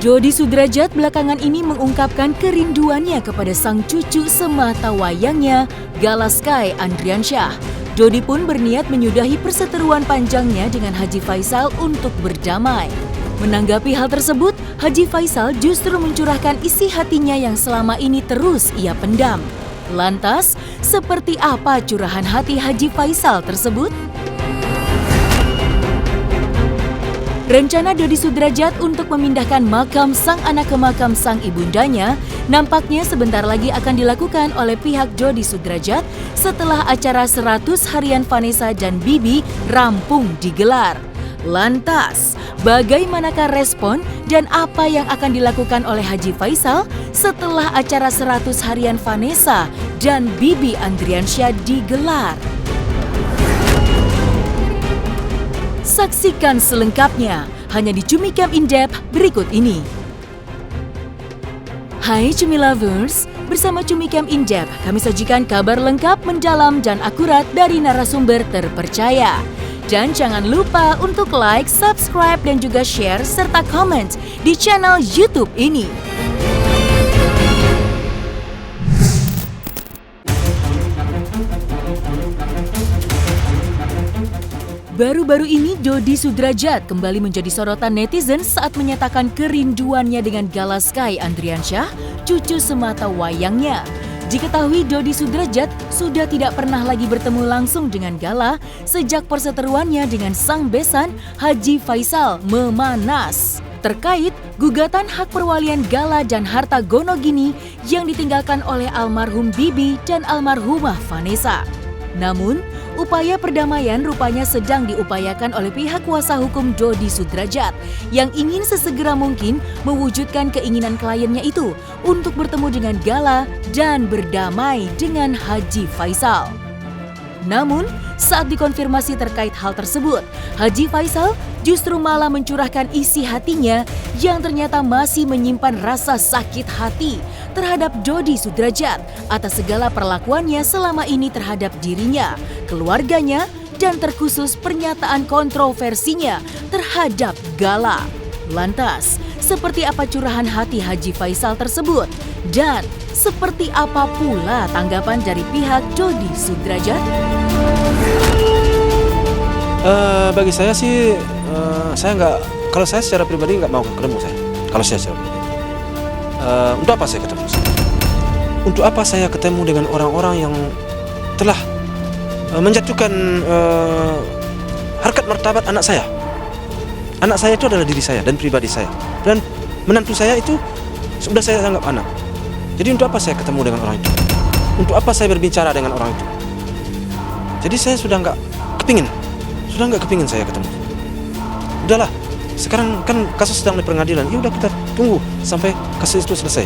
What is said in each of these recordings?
Dodi Sudrajat belakangan ini mengungkapkan kerinduannya kepada sang cucu semata wayangnya, Gala Sky Andriansyah. Dodi pun berniat menyudahi perseteruan panjangnya dengan Haji Faisal untuk berdamai. Menanggapi hal tersebut, Haji Faisal justru mencurahkan isi hatinya yang selama ini terus ia pendam. Lantas, seperti apa curahan hati Haji Faisal tersebut? Rencana Dodi Sudrajat untuk memindahkan makam sang anak ke makam sang ibundanya nampaknya sebentar lagi akan dilakukan oleh pihak Dodi Sudrajat setelah acara 100 Harian Vanessa dan Bibi rampung digelar. Lantas, bagaimanakah respon dan apa yang akan dilakukan oleh Haji Faisal setelah acara 100 Harian Vanessa dan Bibi Andriansyah digelar? Saksikan selengkapnya hanya di Cumi Camp In Depth berikut ini. Hai Cumi Lovers, bersama Cumi Camp In Depth kami sajikan kabar lengkap, mendalam dan akurat dari narasumber terpercaya. Dan jangan lupa untuk like, subscribe dan juga share serta komen di channel YouTube ini. Baru-baru ini Dodi Sudrajat kembali menjadi sorotan netizen saat menyatakan kerinduannya dengan Gala Sky Andriansyah, cucu semata wayangnya. Diketahui Dodi Sudrajat sudah tidak pernah lagi bertemu langsung dengan Gala sejak perseteruannya dengan sang besan Haji Faisal memanas terkait gugatan hak perwalian Gala dan harta Gonogini yang ditinggalkan oleh almarhum Bibi dan almarhumah Vanessa. Namun, upaya perdamaian rupanya sedang diupayakan oleh pihak kuasa hukum Dodi Sudrajat yang ingin sesegera mungkin mewujudkan keinginan kliennya itu untuk bertemu dengan Gala dan berdamai dengan Haji Faisal. Namun, saat dikonfirmasi terkait hal tersebut, Haji Faisal justru malah mencurahkan isi hatinya yang ternyata masih menyimpan rasa sakit hati terhadap Dodi Sudrajat atas segala perlakuannya selama ini terhadap dirinya, keluarganya, dan terkhusus pernyataan kontroversinya terhadap Gala. Lantas, seperti apa curahan hati Haji Faisal tersebut? Dan seperti apa pula tanggapan dari pihak Dodi Sudrajat? Bagi saya sih, kalau saya secara pribadi nggak mau ketemu saya. Kalau saya secara pribadi. Untuk apa saya ketemu? Untuk apa saya ketemu dengan orang-orang yang telah menjatuhkan harkat martabat anak saya? Anak saya itu adalah diri saya dan pribadi saya. Dan menantu saya itu sudah saya anggap anak. Jadi untuk apa saya ketemu dengan orang itu? Untuk apa saya berbicara dengan orang itu? Jadi saya sudah nggak kepingin saya ketemu. Udahlah. Sekarang kan kasus sedang di pengadilan, ya udah kita tunggu sampai kasus itu selesai.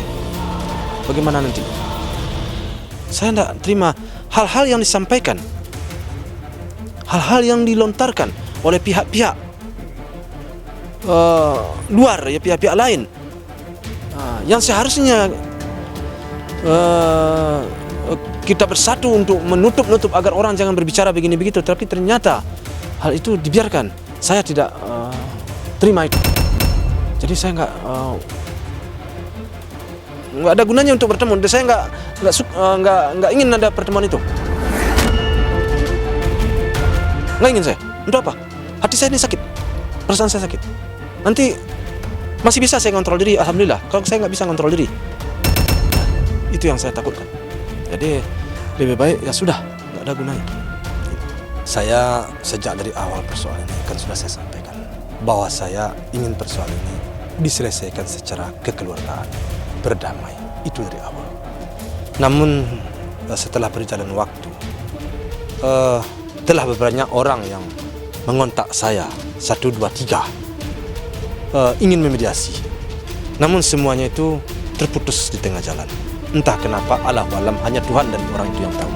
Bagaimana nanti? Saya tidak terima hal-hal yang disampaikan, hal-hal yang dilontarkan oleh pihak-pihak luar, ya pihak-pihak lain, yang seharusnya kita bersatu untuk menutup agar orang jangan berbicara begini begitu, tapi ternyata hal itu dibiarkan. Saya tidak terima itu. Jadi saya nggak ada gunanya untuk bertemu. Saya nggak ingin ada pertemuan itu. Nggak ingin saya. Untuk apa? Hati saya ini sakit, perasaan saya sakit. Nanti masih bisa saya kontrol diri, alhamdulillah. Kalau saya nggak bisa kontrol diri, itu yang saya takutkan. Jadi lebih baik ya sudah, nggak ada gunanya. Saya sejak dari awal persoalan ini kan sudah saya sampaikan bahwa saya ingin persoalan ini diselesaikan secara kekeluargaan, berdamai. Itu dari awal. Namun setelah berjalan waktu, telah banyak orang yang mengontak saya 1, 2, 3 ingin memediasi. Namun semuanya itu terputus di tengah jalan. Entah kenapa, Allahu alam, hanya Tuhan dan orang itu yang tahu.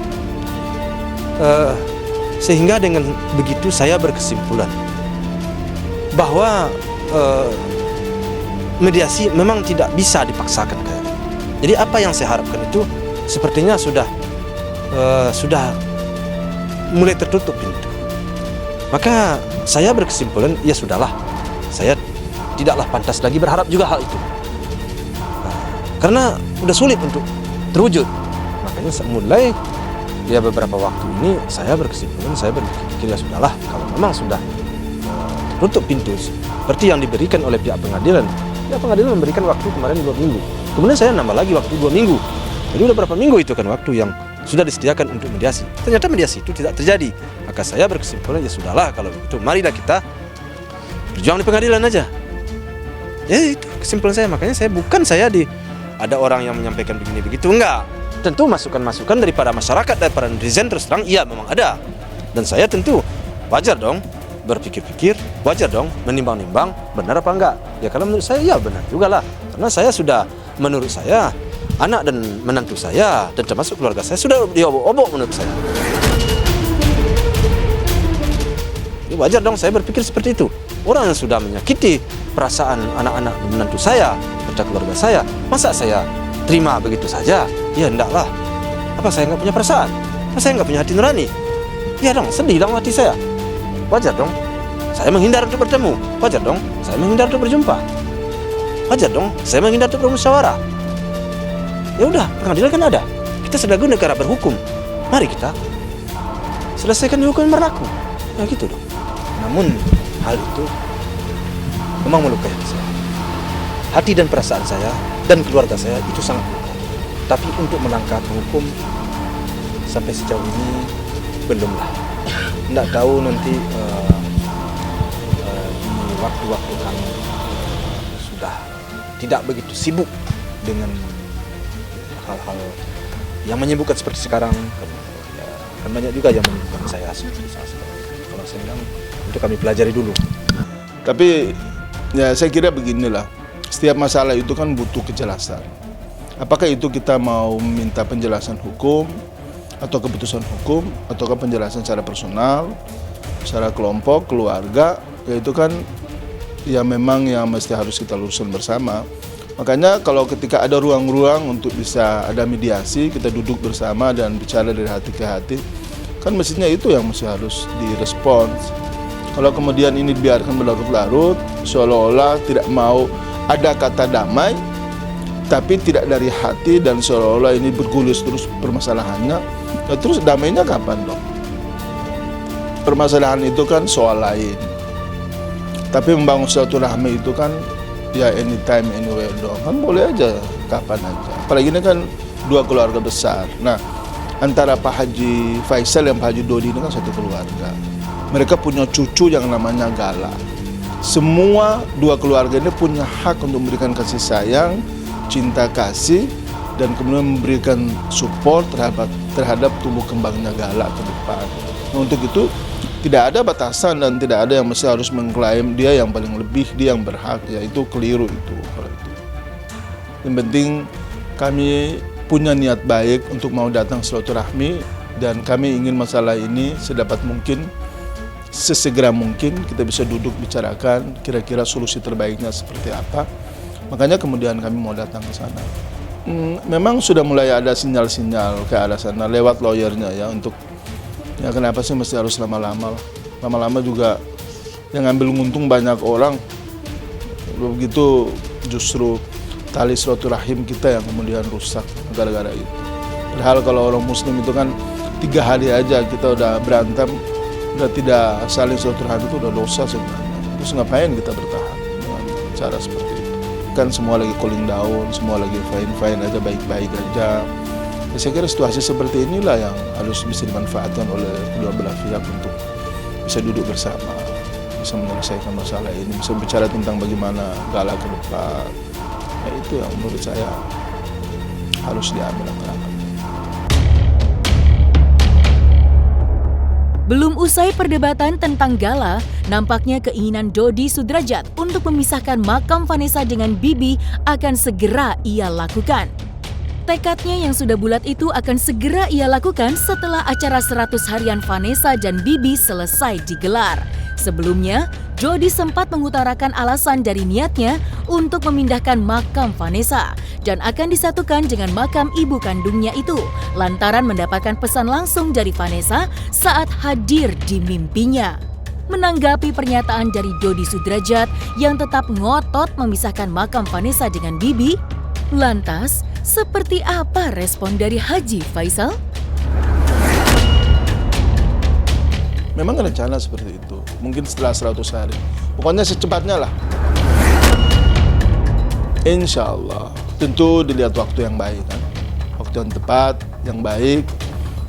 Sehingga dengan begitu saya berkesimpulan bahwa mediasi memang tidak bisa dipaksakan kayaknya. Jadi apa yang saya harapkan itu sepertinya sudah mulai tertutup pintu. Maka saya berkesimpulan, ya sudahlah, saya tidaklah pantas lagi berharap juga hal itu. karena udah sulit untuk terwujud. Makanya mulai ya beberapa waktu ini saya berkesimpulan, saya berpikir ya sudahlah, kalau memang sudah tutup pintu seperti yang diberikan oleh pihak pengadilan. Ya pengadilan memberikan waktu kemarin 2 minggu. Kemudian saya nambah lagi waktu 2 minggu. Jadi udah berapa minggu itu kan waktu yang sudah disediakan untuk mediasi. Ternyata mediasi itu tidak terjadi. Maka saya berkesimpulan ya sudahlah kalau begitu, marilah kita berjuang di pengadilan aja. Ya itu kesimpulan saya. Makanya saya ada orang yang menyampaikan begini begitu, enggak. Tentu masukan-masukan daripada masyarakat, daripada netizen terus terang iya memang ada. Dan saya tentu wajar dong berpikir-pikir, wajar dong menimbang-nimbang benar apa enggak. Ya kalau menurut saya ya benar juga lah. Karena saya sudah, menurut saya, anak dan menantu saya dan termasuk keluarga saya sudah diobok-obok menurut saya. Ya wajar dong saya berpikir seperti itu. Orang yang sudah menyakiti perasaan anak-anak dan menantu saya, serta keluarga saya, masa saya terima begitu saja? Ya enggaklah. Apa saya nggak punya perasaan? Apa saya nggak punya hati nurani? Ya dong, sedih dong hati saya. Wajar dong saya menghindar untuk bertemu. Wajar dong saya menghindar untuk berjumpa. Wajar dong saya menghindar untuk bermusyawarah. Ya udah, pengadilan kan ada. Kita sebagai negara berhukum, mari kita selesaikan di hukum yang berlaku. Ya gitu dong. Namun hal itu memang melukai hati saya. Hati dan perasaan saya dan keluarga saya itu sangat melukai. Tapi untuk melangkah ke hukum sampai sejauh ini belumlah. Nggak tahu nanti di waktu-waktu kami sudah tidak begitu sibuk dengan hal-hal yang menyibukkan seperti sekarang. Kan banyak juga yang menyibukkan saya seperti kalau saya bilang itu kami pelajari dulu. Tapi ya saya kira beginilah, setiap masalah itu kan butuh kejelasan. Apakah itu kita mau minta penjelasan hukum atau keputusan hukum ataukah penjelasan secara personal, secara kelompok, keluarga, ya itu kan ya memang yang mesti harus kita luruskan bersama. Makanya kalau ketika ada ruang-ruang untuk bisa ada mediasi, kita duduk bersama dan bicara dari hati ke hati, kan mestinya itu yang mesti harus direspons. Kalau kemudian ini dibiarkan berlarut-larut, seolah-olah tidak mau ada kata damai, tapi tidak dari hati dan seolah-olah ini bergulis terus permasalahannya, ya terus damainya kapan dong? Permasalahan itu kan soal lain. Tapi membangun silaturahmi itu kan ya anytime, anywhere dong. Kan boleh aja, kapan aja. Apalagi ini kan 2 keluarga besar. Nah, antara Pak Haji Faisal dan Pak Haji Dodi ini kan satu keluarga. Mereka punya cucu yang namanya Gala. Semua 2 keluarga ini punya hak untuk memberikan kasih sayang, cinta kasih, dan kemudian memberikan support terhadap tumbuh kembangnya Gala ke depan. Nah, untuk itu tidak ada batasan dan tidak ada yang mesti harus mengklaim dia yang paling lebih, dia yang berhak. Ya itu keliru itu. Yang penting kami punya niat baik untuk mau datang silaturahmi dan kami ingin masalah ini sedapat mungkin, sesegera mungkin kita bisa duduk bicarakan kira-kira solusi terbaiknya seperti apa. Makanya kemudian kami mau datang ke sana. Memang sudah mulai ada sinyal-sinyal ke arah sana lewat lawyernya ya untuk ya kenapa sih mesti harus lama-lama. Lama-lama juga yang ngambil untung banyak orang. Begitu justru tali silaturahim kita yang kemudian rusak gara-gara itu. Padahal kalau orang muslim itu kan 3 hari aja kita udah berantem, udah tidak saling silaturahmi itu udah dosa sebenarnya. Terus ngapain kita bertahan dengan cara seperti itu? Kan semua lagi cooling down, semua lagi fine-fine aja, baik-baik aja. Ya, saya kira situasi seperti inilah yang harus bisa dimanfaatkan oleh kedua belah pihak untuk bisa duduk bersama, bisa menyelesaikan masalah ini, bisa bicara tentang bagaimana Gala ke depan. Ya, itu yang menurut saya harus diambil langkah-langkah. Belum usai perdebatan tentang Gala, nampaknya keinginan Dodi Sudrajat untuk memisahkan makam Vanessa dengan Bibi akan segera ia lakukan. Tekadnya yang sudah bulat itu akan segera ia lakukan setelah acara 100 harian Vanessa dan Bibi selesai digelar. Sebelumnya, Dodi sempat mengutarakan alasan dari niatnya untuk memindahkan makam Vanessa dan akan disatukan dengan makam ibu kandungnya itu lantaran mendapatkan pesan langsung dari Vanessa saat hadir di mimpinya. Menanggapi pernyataan dari Dodi Sudrajat yang tetap ngotot memisahkan makam Vanessa dengan Bibi, Lantas, seperti apa respon dari Haji Faisal? Memang rencana seperti itu. Mungkin setelah 100 hari. Pokoknya secepatnya lah. Insya Allah. Tentu dilihat waktu yang baik kan. Waktu yang tepat, yang baik.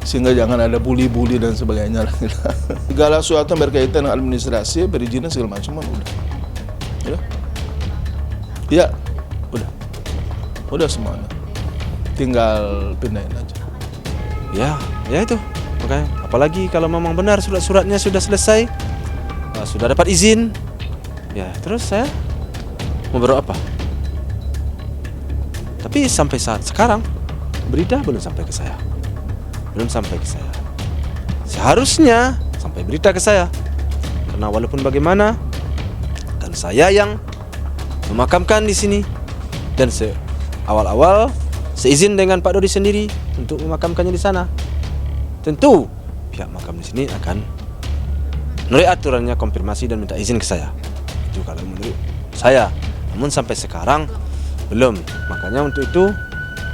Sehingga jangan ada bully-bully dan sebagainya. Segala sesuatu yang berkaitan dengan administrasi, perizinan segala macam udah. Udah. Ya, udah. Udah semuanya. Tinggal pindahin aja. Ya itu. Makanya, apalagi kalau memang benar surat-suratnya sudah selesai, sudah dapat izin, ya terus saya mau berbuat apa? Tapi sampai saat sekarang berita belum sampai ke saya. Seharusnya sampai berita ke saya. Karena walaupun bagaimana, kan saya yang memakamkan di sini dan awal-awal seizin dengan Pak Dodi sendiri untuk memakamkannya di sana. Tentu pihak makam di sini akan menurut aturannya konfirmasi dan minta izin ke saya. Itu kalau menurut saya. Namun sampai sekarang belum. Makanya untuk itu,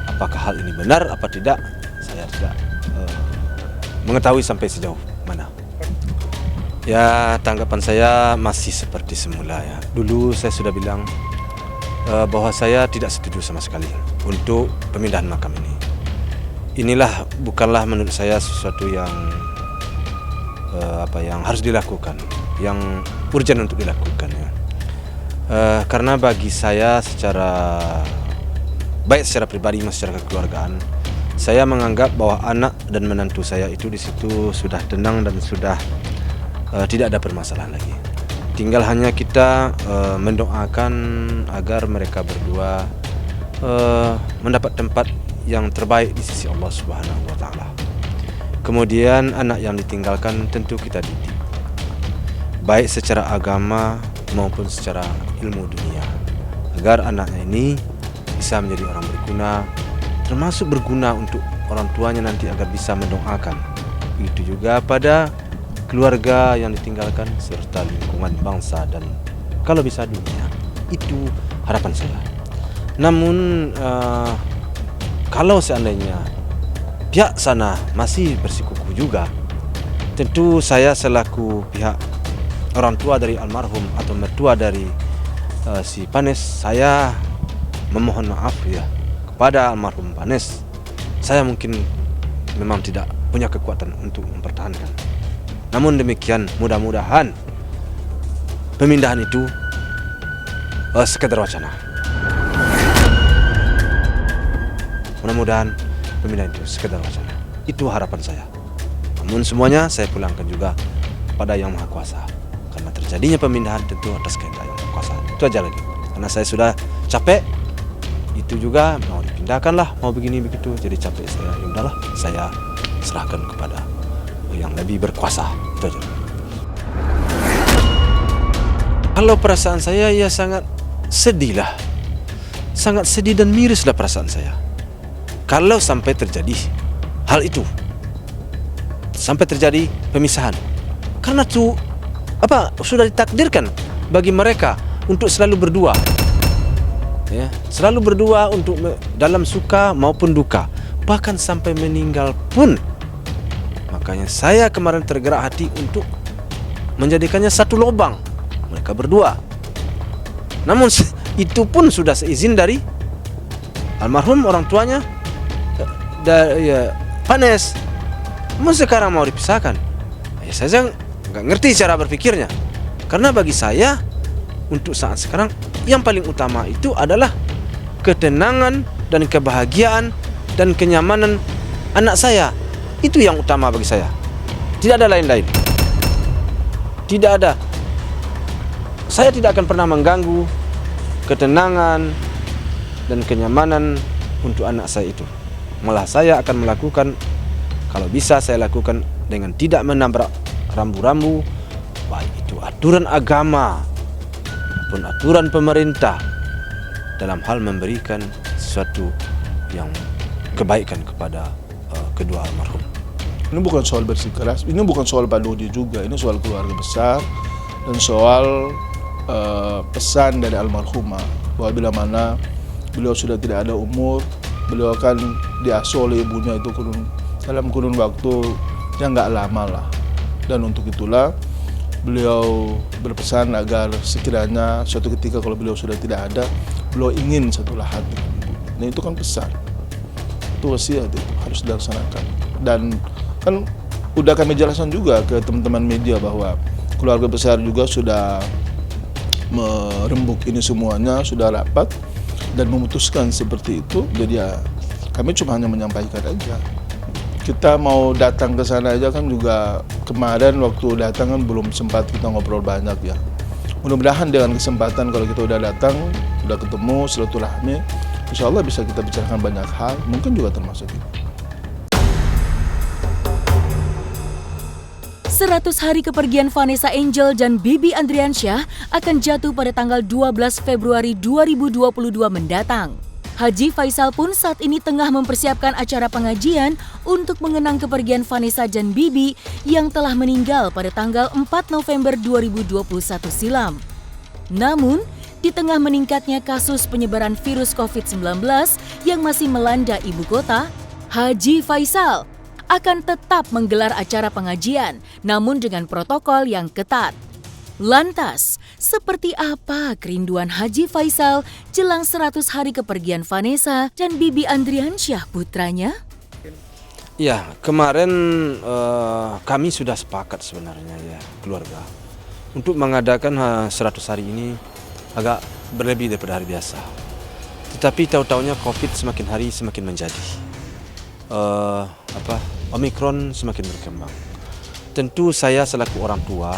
apakah hal ini benar apa tidak, saya tidak mengetahui sampai sejauh mana. Ya, tanggapan saya masih seperti semula ya. Dulu saya sudah bilang bahwa saya tidak setuju sama sekali untuk pemindahan makam ini. Inilah bukanlah menurut saya sesuatu yang yang harus dilakukan, yang urgent untuk dilakukan ya. Karena bagi saya baik secara pribadi maupun secara kekeluargaan, saya menganggap bahwa anak dan menantu saya itu di situ sudah tenang dan sudah tidak ada permasalahan lagi. Tinggal hanya kita mendoakan agar mereka berdua mendapat tempat yang terbaik di sisi Allah Subhanahu wa taala. Kemudian anak yang ditinggalkan tentu kita didik, baik secara agama maupun secara ilmu dunia, agar anaknya ini bisa menjadi orang berguna, termasuk berguna untuk orang tuanya nanti agar bisa mendoakan. Begitu juga pada keluarga yang ditinggalkan serta lingkungan bangsa dan kalau bisa dunia. Itu harapan saya. Namun kalau seandainya pihak sana masih bersikukuh juga, tentu saya selaku pihak orang tua dari almarhum atau mertua dari si Panes, saya memohon maaf ya kepada almarhum Panes. Saya mungkin memang tidak punya kekuatan untuk mempertahankan. Namun demikian, mudah-mudahan pemindahan itu sekedar wacana. Mudah-mudahan pemindahan itu sekedar wacana. Itu harapan saya. Namun semuanya saya pulangkan juga kepada Yang Maha Kuasa. Karena terjadinya pemindahan tentu atas kehendak Yang Maha Kuasa. Itu aja lagi. Karena saya sudah capek. Itu juga mau dipindahkan lah, mau begini begitu. Jadi capek saya. Ya udahlah, saya serahkan kepada yang lebih berkuasa. Itu aja. Kalau perasaan saya ya sangat sedih lah. Sangat sedih dan miris lah perasaan saya. Kalau sampai terjadi hal itu, sampai terjadi pemisahan, karena itu sudah ditakdirkan bagi mereka untuk selalu berdua, ya, selalu berdua untuk dalam suka maupun duka, bahkan sampai meninggal pun. Makanya saya kemarin tergerak hati untuk menjadikannya satu lubang mereka berdua. Namun itu pun sudah seizin dari almarhum orang tuanya. Panes, mau sekarang mau dipisahkan, ya saya nggak ngerti cara berpikirnya. Karena bagi saya untuk saat sekarang yang paling utama itu adalah ketenangan dan kebahagiaan dan kenyamanan anak saya. Itu yang utama bagi saya. Tidak ada lain-lain. Tidak ada. Saya tidak akan pernah mengganggu ketenangan dan kenyamanan untuk anak saya itu. Malah saya akan melakukan, kalau bisa saya lakukan dengan tidak menabrak rambu-rambu, baik itu aturan agama maupun aturan pemerintah dalam hal memberikan sesuatu yang kebaikan kepada kedua almarhum. Ini bukan soal bersikeras, ini bukan soal Pak Dodi juga, ini soal keluarga besar dan soal pesan dari almarhumah bahwa bila mana beliau sudah tidak ada umur, beliau kan diasuh oleh ibunya itu dalam kurun waktu yang nggak lama lah. Dan untuk itulah beliau berpesan agar sekiranya suatu ketika kalau beliau sudah tidak ada, beliau ingin satu lahan dengan ibu. Nah itu kan pesan, itu wasiat itu harus dilaksanakan. Dan kan udah kami jelaskan juga ke teman-teman media bahwa keluarga besar juga sudah merembuk ini semuanya, sudah rapat dan memutuskan seperti itu. Jadi ya kami cuma hanya menyampaikan aja. Kita mau datang ke sana aja kan juga kemarin waktu datang kan belum sempat kita ngobrol banyak ya. Mudah-mudahan dengan kesempatan kalau kita udah datang, udah ketemu, silaturahmi, insya Allah bisa kita bicarakan banyak hal, mungkin juga termasuk itu. 100 hari kepergian Vanessa Angel dan Bibi Andriansyah akan jatuh pada tanggal 12 Februari 2022 mendatang. Haji Faisal pun saat ini tengah mempersiapkan acara pengajian untuk mengenang kepergian Vanessa dan Bibi yang telah meninggal pada tanggal 4 November 2021 silam. Namun, di tengah meningkatnya kasus penyebaran virus COVID-19 yang masih melanda ibu kota, Haji Faisal akan tetap menggelar acara pengajian, namun dengan protokol yang ketat. Lantas, seperti apa kerinduan Haji Faisal jelang 100 hari kepergian Vanessa dan Bibi Andriansyah putranya? Ya, kemarin kami sudah sepakat sebenarnya ya keluarga untuk mengadakan 100 hari ini agak berlebih daripada hari biasa. Tetapi tahu-taunya COVID semakin hari semakin menjadi. Omikron semakin berkembang. Tentu saya selaku orang tua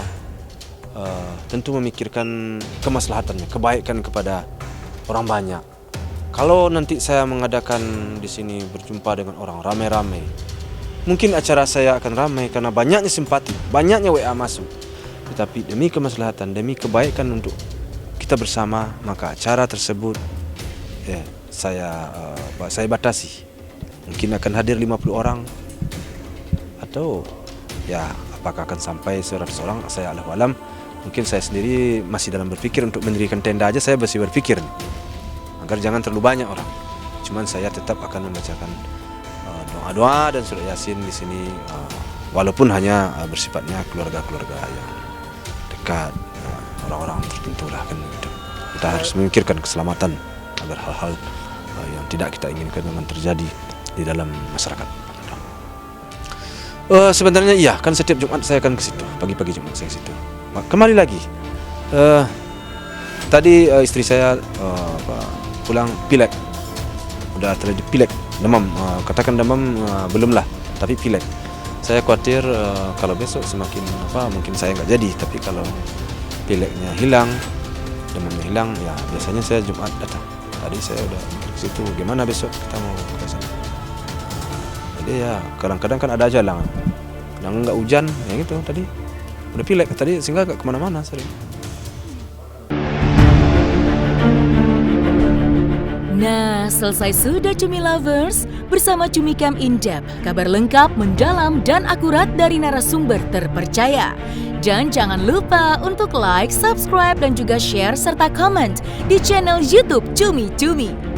tentu memikirkan kemaslahatannya, kebaikan kepada orang banyak. Kalau nanti saya mengadakan di sini berjumpa dengan orang ramai-ramai, mungkin acara saya akan ramai karena banyaknya simpati, banyaknya WA masuk. Tetapi demi kemaslahatan, demi kebaikan untuk kita bersama, maka acara tersebut saya batasi. Mungkin akan hadir 50 orang atau ya apakah akan sampai 100 orang, saya Allahu alam. Mungkin saya sendiri masih dalam berpikir untuk mendirikan tenda aja, saya masih berpikir agar jangan terlalu banyak orang. Cuman saya tetap akan membacakan doa-doa dan surat Yasin di sini, walaupun hanya bersifatnya keluarga-keluarga yang dekat, orang-orang tertentu lah kan. Kita harus memikirkan keselamatan agar hal-hal yang tidak kita inginkan jangan terjadi di dalam masyarakat. Sebenarnya iya, kan setiap Jumat saya akan ke situ, pagi-pagi Jumat saya ke situ. Kembali lagi, tadi istri saya pulang pilek, udah terjadi pilek, demam. Katakan demam belum lah, tapi pilek. Saya khawatir kalau besok semakin mungkin saya nggak jadi. Tapi kalau pileknya hilang, demamnya hilang, ya biasanya saya Jumat datang. Tadi saya udah ke situ, gimana besok kita mau ke sana. Jadi ya kadang-kadang kan ada aja halangan, nggak hujan, ya gitu tadi. Udah pilek tadi sehingga gak kemana-mana sering. Nah, selesai sudah Cumi Lovers bersama Cumi Camp In-Depth. Kabar lengkap, mendalam, dan akurat dari narasumber terpercaya. Dan jangan lupa untuk like, subscribe, dan juga share serta komen di channel YouTube Cumi Cumi.